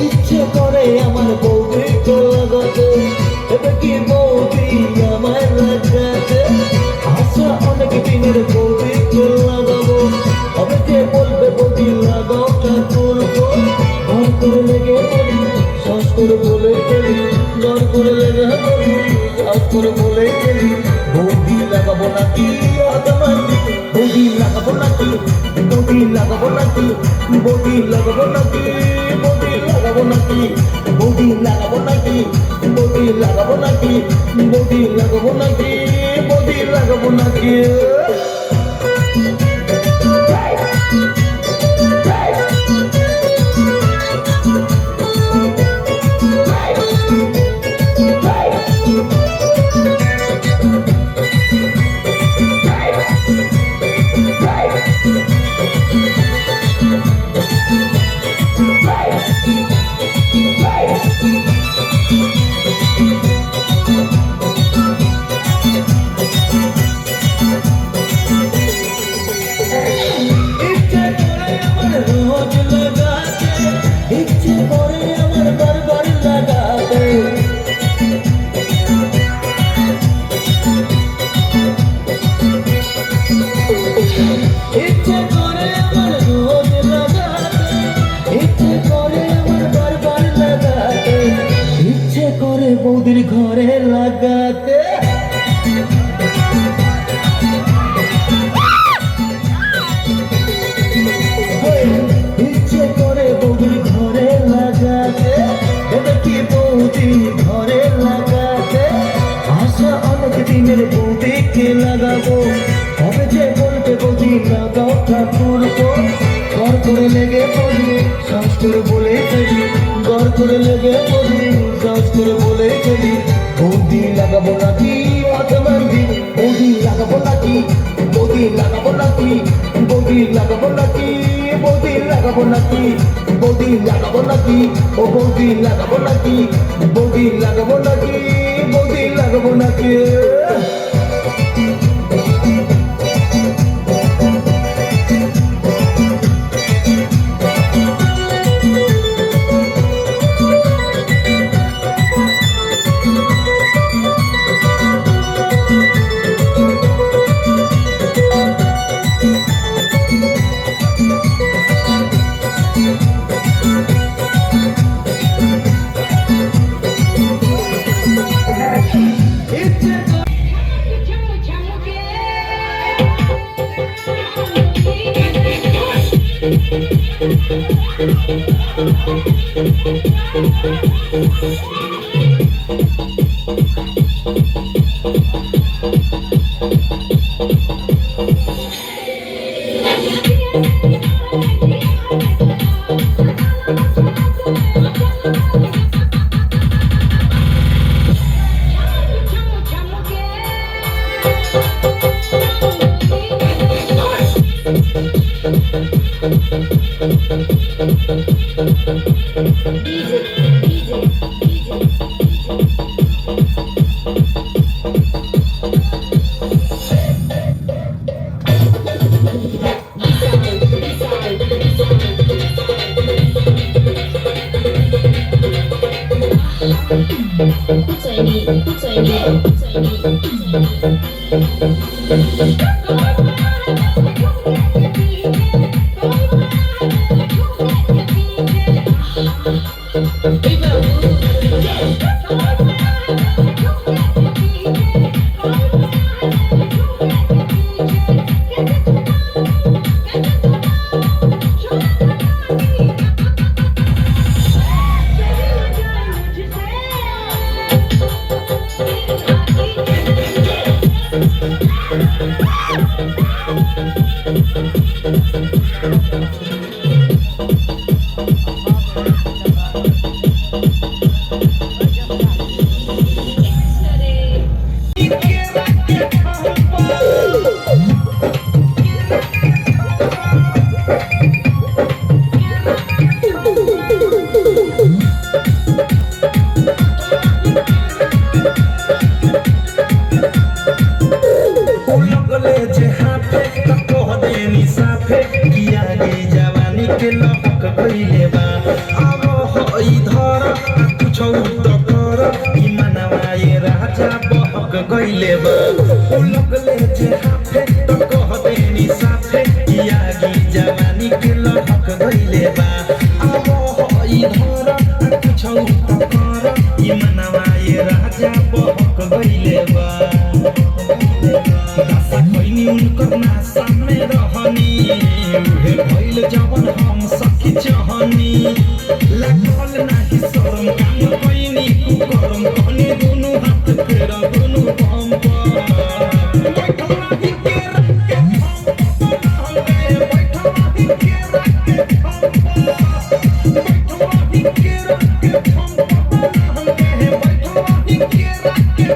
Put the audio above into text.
ইচ্ছে করে আমার বৌদিকে লাগাতে, এবার কি বৌদি আমার লাগাতে, আশা অনেক দিনের বৌদিকে লাগাবো, হবে যে বলবে বৌদি লাগাও ঠাকুর গো, ঘর করে লেগে পড়ি শ্বাস করে বলে গেলি, ঘর করে লেগে পড়ি শ্বাস করে বলে গেলি, বৌদি লাগাবো নাকি বৌদি লাগাবো নাকি, বৌদি লাগাবো নাকি, বৌদি লাগাবো নাকি, বৌদি লাগাবো নাকি, বৌদি লাগাবো নাকি, বৌদি লাগাবো নাকি, বৌদি লাগাবো নাকি, বৌদি লাগাবো নাকি। ইচ্ছে করে আমার বারবার লাগাতে, ইচ্ছে করে আমার রোজ লাগাতে, ইচ্ছে করে আমার বারবার লাগাতে, ইচ্ছে করে বৌদির ঘরে লাগাতে, ইচ্ছে করে বৌদির ঘরে লাগাতে, এবার কি বৌদি ঘরে লাগাতে, আশা অনেক দিনের বৌদিকে লাগাবো, হবে যে বলবে বৌদি লাগাও ঠাকুর গো, ঘর করে লেগে পড়ি শ্বাস করে বলে গেলি, ঘর করে লেগে পড়ি শ্বাস করে বলে গেলি, বৌদি লাগাবো নাকি মাতামান্দি, বৌদি লাগাবো নাকি, বৌদি লাগাবো নাকি, বৌদি লাগাবো নাকি, বৌদি লাগাবো নাকি, বৌদি লাগাবো নাকি, ও বৌদি লাগাবো নাকি, বৌদি লাগাবো নাকি, বৌদি লাগাবো নাকি। साफे किया गी जवानी के लहक गइले बा अब हई धर कुछ तो कर ई मनवा ये राजा बहक गइले बा ओ लगले जे हाफे तो कह देनी साफे किया गी जवानी के लहक गइले बा अब हई धर कुछ तो कर ई मनवा ये राजा बहक गइले बा उनकर नासा में रहनी उहे भइल जवन हम सखी चाहनी लागल नाही शरम काम कइनी कुकरम कहनी दुनु हाथ फेरा दुनु बम बैठला ही के रख के बैठला ही के रख के बैठला ही के रख के बैठला ही के रख के